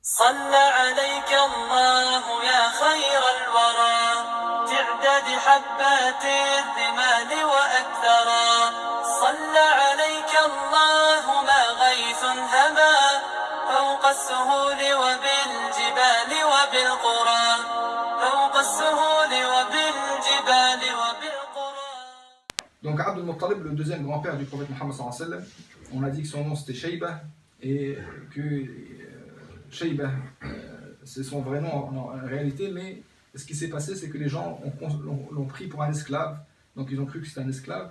صلى عليك الله يا خير الورى تعداد حبات الرمال وأكثرا صلى عليك الله ما غيث هما فوق السهول وبالجبال وبالقرى فوق السهول وبالجبال وبالقرى. Donc Abd al-Muttalib, le deuxième grand-père du prophète Mohammed sallallahu alayhi wa sallam, on a dit que son nom c'était Shayba et que Shayba c'est son vrai nom en réalité, mais ce qui s'est passé c'est que les gens l'ont pris pour un esclave, donc ils ont cru que c'était un esclave,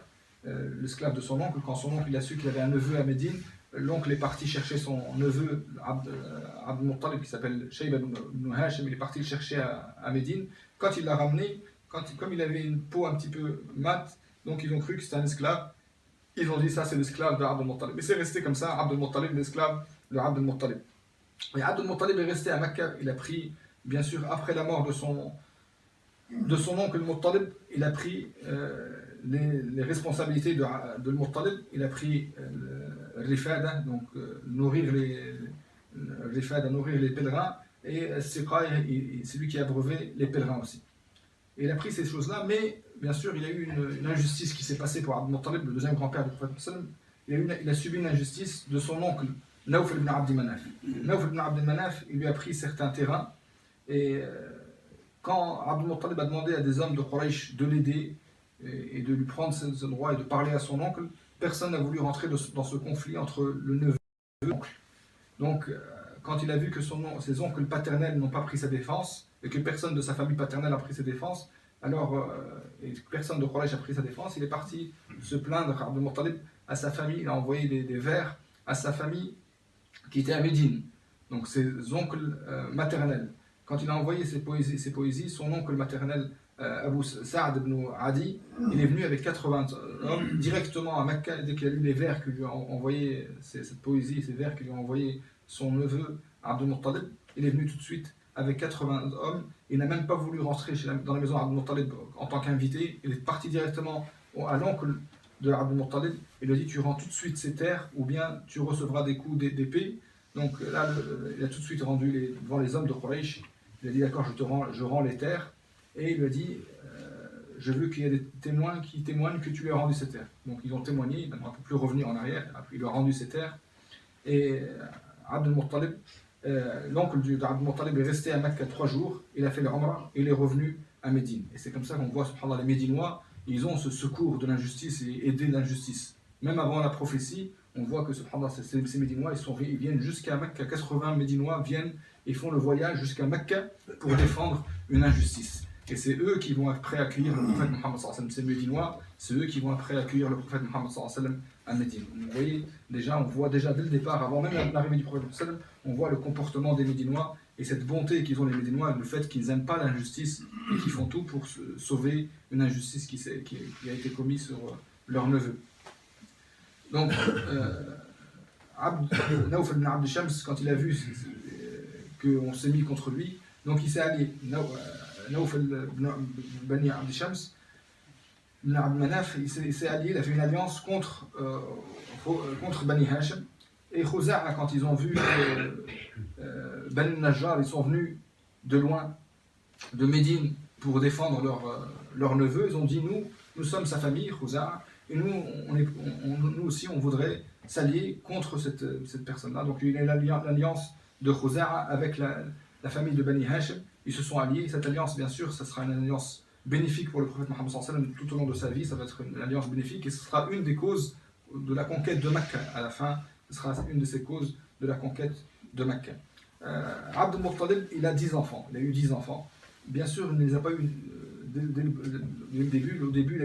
l'esclave de son oncle. Quand son oncle il a su qu'il avait un neveu à Médine, l'oncle est parti chercher son neveu Abd al-Muttalib qui s'appelle Shayba ibn Hashim, il est parti le chercher à Médine. Quand il l'a ramené, comme il avait une peau un petit peu mate, donc ils ont cru que c'était un esclave. Ils ont dit ça c'est l'esclave d'Abd al-Muttalib. Et c'est resté comme ça, Abd al-Muttalib, l'esclave de Abd al-Muttalib. Et Abd al-Muttalib est resté à Mecca. Il a pris, bien sûr, après la mort de son oncle al-Muttalib, il a pris les responsabilités de al-Muttalib. Il a pris Rifada, donc nourrir les pèlerins, et Siqa, c'est lui qui a abreuvé les pèlerins aussi. Et il a pris ces choses-là, mais bien sûr, il y a eu une injustice qui s'est passée pour Abd al-Muttalib, le deuxième grand-père du prophète. Il a subi une injustice de son oncle, Nawf ibn Abd Manaf. Nawf ibn Abd Manaf, il lui a pris certains terrains, et quand Abd al-Muttalib a demandé à des hommes de Quraysh de l'aider et de lui prendre ce droit et de parler à son oncle, personne n'a voulu rentrer dans ce conflit entre le neveu et l'oncle. Donc, quand il a vu que ses oncles paternels n'ont pas pris sa défense, et que personne de sa famille paternelle a pris sa défense, alors, et que personne de Quraysh a pris sa défense, il est parti se plaindre Abd al-Muttalib à sa famille. Il a envoyé des vers à sa famille qui était à Médine, donc ses oncles maternels. Quand il a envoyé ses poésies, son oncle maternel, Abu Sa'd ibn Adi, il est venu avec 80 hommes directement à Mecca. Dès qu'il a lu les vers que lui a envoyé, cette poésie, ces vers que lui a envoyé son neveu Abd al-Muttalib, il est venu tout de suite avec 80 hommes. Il n'a même pas voulu rentrer dans la maison d'Abd al-Muttalib en tant qu'invité. Il est parti directement à l'oncle de Abd al-Muttalib. Il lui a dit: tu rends tout de suite ces terres ou bien tu recevras des coups d'épée. Donc là, il a tout de suite rendu devant les hommes de Quraysh. Il a dit: d'accord, je rends les terres. Et il lui a dit: je veux qu'il y ait des témoins qui témoignent que tu lui as rendu ces terres. Donc ils ont témoigné, il ne peut plus revenir en arrière. Après, il lui a rendu ces terres. Et Abd al-Muttalib, l'oncle d'Abd al-Muttalib est resté à Mecca 3 jours, il a fait l'Umrah et il est revenu à Médine. Et c'est comme ça qu'on voit, subhanallah, les Médinois, ils ont ce secours de l'injustice et aider l'injustice. Même avant la prophétie, on voit que subhanallah, ces Médinois, ils viennent jusqu'à Mecca, 80 Médinois viennent et font le voyage jusqu'à Mecca pour défendre une injustice. Et c'est eux qui vont après accueillir le prophète Mohammed sallallahu alayhi wa sallam. Ces Médinois, c'est eux qui vont après accueillir le prophète Mohammed sallallahu alayhi wa sallam à Médine. Vous voyez, on voit déjà dès le départ, avant même l'arrivée du prophète sallallahu alayhi wa sallam, on voit le comportement des Médinois et cette bonté qu'ils ont les Médinois, et le fait qu'ils n'aiment pas l'injustice et qu'ils font tout pour sauver une injustice qui a été commise sur leur neveu. Donc, Nawf ibn Abd Shams, quand il a vu qu'on s'est mis contre lui, donc il s'est allié. Nawf ibn Bani Abd Shams, ibn Abd Manaf, il s'est allié, il a fait une alliance contre Bani Hashim. Et Khuza'a, quand ils ont vu que Bani Najjar, ils sont venus de loin, de Médine, pour défendre leur neveu, ils ont dit: nous sommes sa famille, Khuza'a, et nous aussi, on voudrait s'allier contre cette personne-là. Donc il y a l'alliance de Khuza'a avec la famille de Bani Hashim. Ils se sont alliés. Cette alliance, bien sûr, ça sera une alliance bénéfique pour le prophète Mohammed sallallahu alayhi wa sallam tout au long de sa vie. Ça va être une alliance bénéfique et ce sera une des causes de la conquête de Mecca. À la fin, ce sera une de ces causes de la conquête de Mecca. Abd al-Muttalib, il a 10 enfants. Il a eu 10 enfants. Bien sûr, il ne les a pas eu dès le début. Au début, il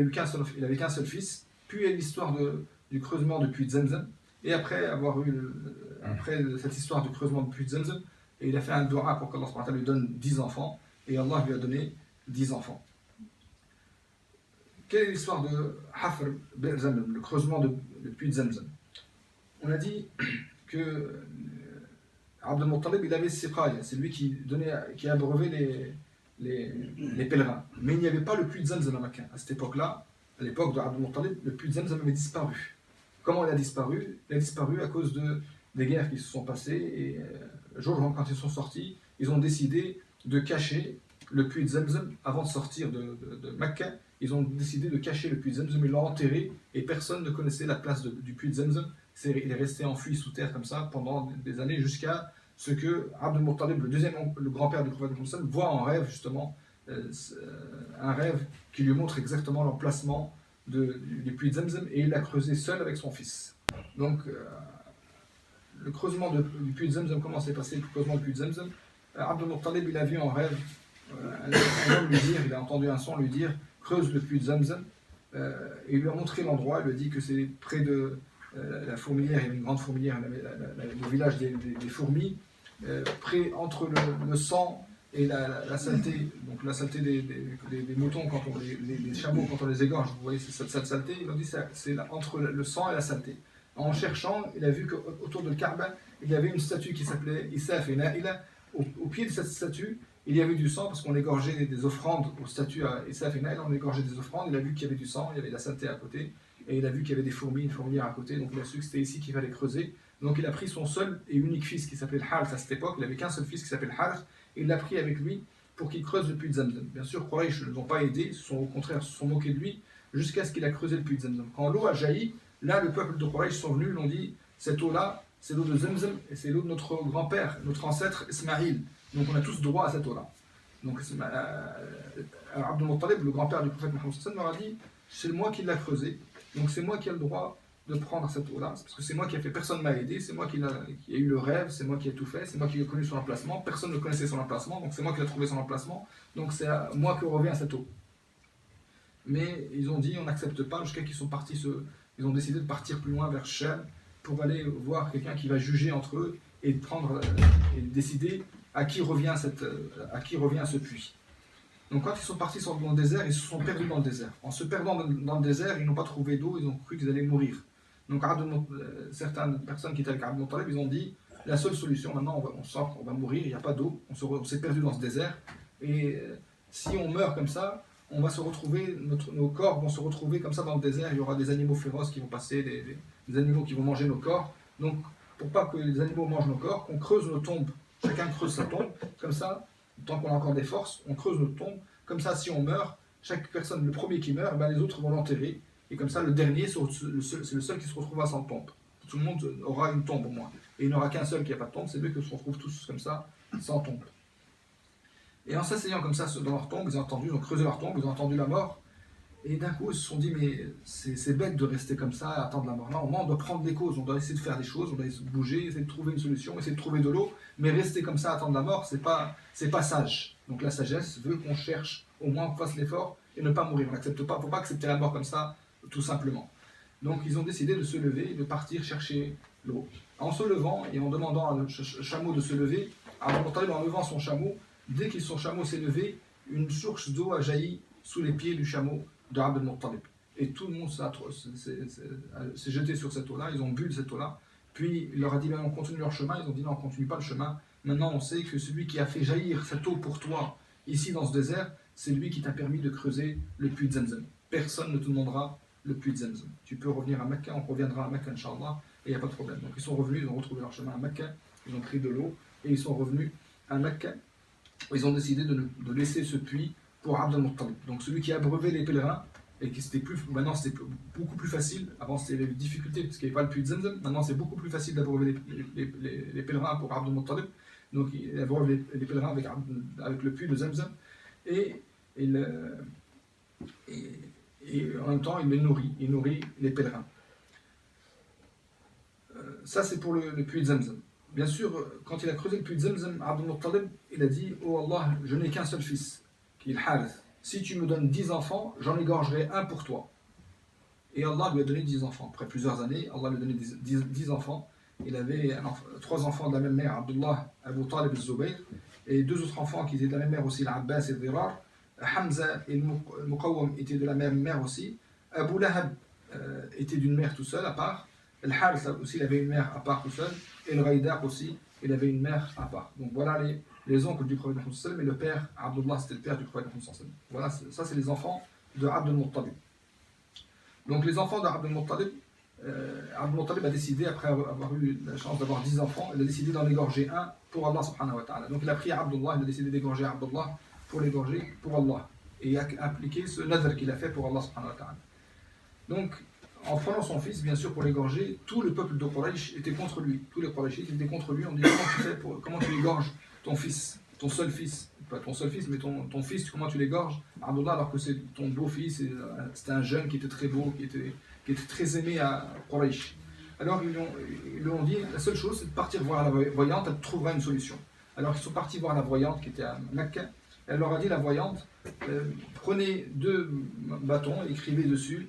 n'avait qu'un seul fils. Puis il y a l'histoire du creusement du puits de Zamzam. Et après cette histoire du creusement du puits de Zamzam, et il a fait un dua pour qu'Allah lui donne 10 enfants, et Allah lui a donné 10 enfants. Quelle est l'histoire de Hafr bin Zamzam, le creusement du puits de Zamzam? On a dit que Abd al-Muttalib, il avait Siqaya, c'est lui qui a abreuvé les pèlerins. Mais il n'y avait pas le puits de Zamzam à Mecca. À cette époque-là, à l'époque de Abd al-Muttalib, le puits de Zamzam avait disparu. Comment il a disparu? Il a disparu à cause des guerres qui se sont passées, et le jour quand ils sont sortis, ils ont décidé de cacher le puits de Zamzam avant de sortir de Mecca. Ils ont décidé de cacher le puits de Zamzam, ils l'ont enterré, et personne ne connaissait la place du puits de Zamzam. Il est resté enfoui sous terre comme ça pendant des années, jusqu'à ce que Abd al-Muttalib, le grand-père du prophète Mohammed, voit en rêve justement un rêve qui lui montre exactement l'emplacement du puits de Zamzam, et il l'a creusé seul avec son fils. Donc le creusement du puits de Zamzam, comment s'est passé le creusement du puits de Zamzam? Abd al-Muttalib, il a vu en rêve un homme lui dire, il a entendu un son lui dire creuse le puits de Zamzam, et il lui a montré l'endroit, il lui a dit que c'est près de la fourmilière, il y avait une grande fourmilière, le village des fourmis, près entre le sang et la saleté, donc la saleté des moutons, quand les chameaux, quand on les égorge, vous voyez cette saleté, il a dit c'est entre le sang et la saleté. En cherchant, il a vu qu'autour de le Kaaba, il y avait une statue qui s'appelait Isaf et Na'ila. Au pied de cette statue, il y avait du sang, parce qu'on égorgeait des offrandes aux statues à Isaf et Na'ila, on égorgeait des offrandes, il a vu qu'il y avait du sang, il y avait de la saleté à côté, et il a vu qu'il y avait des fourmis, une fourmilière à côté, donc il a su que c'était ici qu'il fallait creuser. Donc il a pris son seul et unique fils qui s'appelait Harith à cette époque, il n'avait qu'un seul fils qui s'appelait Harith, et il l'a pris avec lui pour qu'il creuse le puits de Zamzam. Bien sûr, Quraysh ne l'ont pas aidé, au contraire, se sont moqués de lui, jusqu'à ce qu'il a creusé le puits de Zamzam. Quand l'eau a jailli, là le peuple de Quraysh sont venus, l'ont dit, cette eau-là, c'est l'eau de Zamzam, et c'est l'eau de notre grand-père, notre ancêtre Ismaïl. Donc on a tous droit à cette eau-là. Donc Abd al-Muttalib, le grand-père du prophète Mohammed, leur a dit, c'est moi qui l'ai creusé, donc c'est moi qui ai le droit de prendre cette eau-là, parce que c'est moi qui ai fait, personne ne m'a aidé, c'est moi qui ai eu le rêve, c'est moi qui ai tout fait, c'est moi qui ai connu son emplacement, personne ne connaissait son emplacement, donc c'est moi qui ai trouvé son emplacement, donc c'est à moi que revient cette eau. Mais ils ont dit, on n'accepte pas, jusqu'à qu'ils sont partis, ils ont décidé de partir plus loin vers Shem, pour aller voir quelqu'un qui va juger entre eux, et décider à qui revient ce puits. Donc quand ils sont partis dans le désert, ils se sont perdus dans le désert. En se perdant dans le désert, ils n'ont pas trouvé d'eau, ils ont cru qu'ils allaient mourir. Donc certaines personnes qui étaient avec Abd al-Muttalib, ils ont dit, la seule solution maintenant, on va mourir, il n'y a pas d'eau, on s'est perdu dans ce désert, et si on meurt comme ça, on va se retrouver, nos corps vont se retrouver comme ça dans le désert, il y aura des animaux féroces qui vont passer, des animaux qui vont manger nos corps. Donc pour pas que les animaux mangent nos corps, qu'on creuse nos tombes, chacun creuse sa tombe, comme ça, tant qu'on a encore des forces, on creuse notre tombe, comme ça si on meurt, chaque personne, le premier qui meurt, ben les autres vont l'enterrer, et comme ça le dernier, c'est le seul qui se retrouvera sans tombe. Tout le monde aura une tombe au moins, et il n'y aura qu'un seul qui n'a pas de tombe, c'est mieux que se retrouvent tous comme ça, sans tombe. Et en s'asseyant comme ça dans leur tombe, ils ont creusé leur tombe, ils ont entendu la mort, et d'un coup ils se sont dit, mais c'est bête de rester comme ça, à attendre la mort. Là, au moins on doit prendre des causes, on doit essayer de faire des choses, on doit essayer de bouger, essayer de trouver une solution, essayer de trouver de l'eau, mais rester comme ça, à attendre la mort, c'est pas sage. Donc la sagesse veut qu'on cherche, au moins qu'on fasse l'effort, et ne pas mourir. On n'accepte pas, il ne faut pas accepter la mort comme ça, tout simplement. Donc ils ont décidé de se lever et de partir chercher l'eau. En se levant et en demandant à le chameau de se lever, en levant son chameau, dès que son chameau s'est levé, une source d'eau a jailli sous les pieds du chameau de Abd al-Muttalib. Et tout le monde s'est jeté sur cette eau-là, ils ont bu de cette eau-là. Puis il leur a dit, ben, on continue leur chemin. Ils ont dit, non, on ne continue pas le chemin. Maintenant, on sait que celui qui a fait jaillir cette eau pour toi, ici dans ce désert, c'est lui qui t'a permis de creuser le puits de Zamzam. Personne ne te demandera le puits de Zamzam. Tu peux revenir à Mecca, on reviendra à Mecca, Inch'Allah, et il n'y a pas de problème. Donc ils sont revenus, ils ont retrouvé leur chemin à Mecca, ils ont pris de l'eau, et ils sont revenus à Mecca. Ils ont décidé de laisser ce puits pour Abd al-Muttalib. Donc celui qui a abreuvé les pèlerins, et qui maintenant c'était beaucoup plus facile. Avant c'était les difficultés parce qu'il n'y avait pas le puits de Zamzam. Maintenant c'est beaucoup plus facile d'abreuver les pèlerins pour Abd al-Muttalib. Donc il abreuve les pèlerins avec le puits de Zamzam. Et en même temps il nourrit les pèlerins. Ça c'est pour le puits de Zamzam. Bien sûr, quand il a creusé le puits de Zamzam, Abd al-Muttalib, il a dit, oh Allah, je n'ai qu'un seul fils, qui est le Harith. Si tu me donnes 10 enfants, j'en égorgerai un pour toi. Et Allah lui a donné 10 enfants. Après plusieurs années, Allah lui a donné 10 enfants. Il avait 3 enfants de la même mère, Abdullah, Abu Talib et Zubayr, et 2 autres enfants qui étaient de la même mère aussi, l'Abbas et Dhirar. Hamza et Muqawwam étaient de la même mère aussi. Abu Lahab était d'une mère tout seul, à part. Le Harith aussi, il avait une mère à part tout seul. Et le Ghaïdaq aussi, il avait une mère à part. Donc voilà les oncles du prophète Mohammed, et le père, Abdullah, c'était le père du prophète Mohammed. Voilà, ça c'est les enfants de Abd al-Muttalib. Donc les enfants d'Abd al-Muttalib, Abd al-Muttalib a décidé, après avoir eu la chance d'avoir 10 enfants, il a décidé d'en égorger un pour Allah subhanahu wa ta'ala. Donc il a pris Abdullah, il a décidé d'égorger Abdullah pour l'égorger pour Allah. Et il a appliqué ce nadr qu'il a fait pour Allah subhanahu wa ta'ala. Donc, en prenant son fils, bien sûr, pour l'égorger, tout le peuple de Quraysh était contre lui. Tous les Qurayshites étaient contre lui en disant comment tu égorges ton fils, ton seul fils, pas ton seul fils, mais ton fils, comment tu l'égorges, Abdullah, alors que c'est ton beau-fils, c'était un jeune qui était très beau, qui était très aimé à Quraysh. Alors ils lui ont dit, la seule chose, c'est de partir voir la voyante, elle trouvera une solution. Alors ils sont partis voir la voyante qui était à Mecca. Elle leur a dit, la voyante, prenez 2 bâtons, écrivez dessus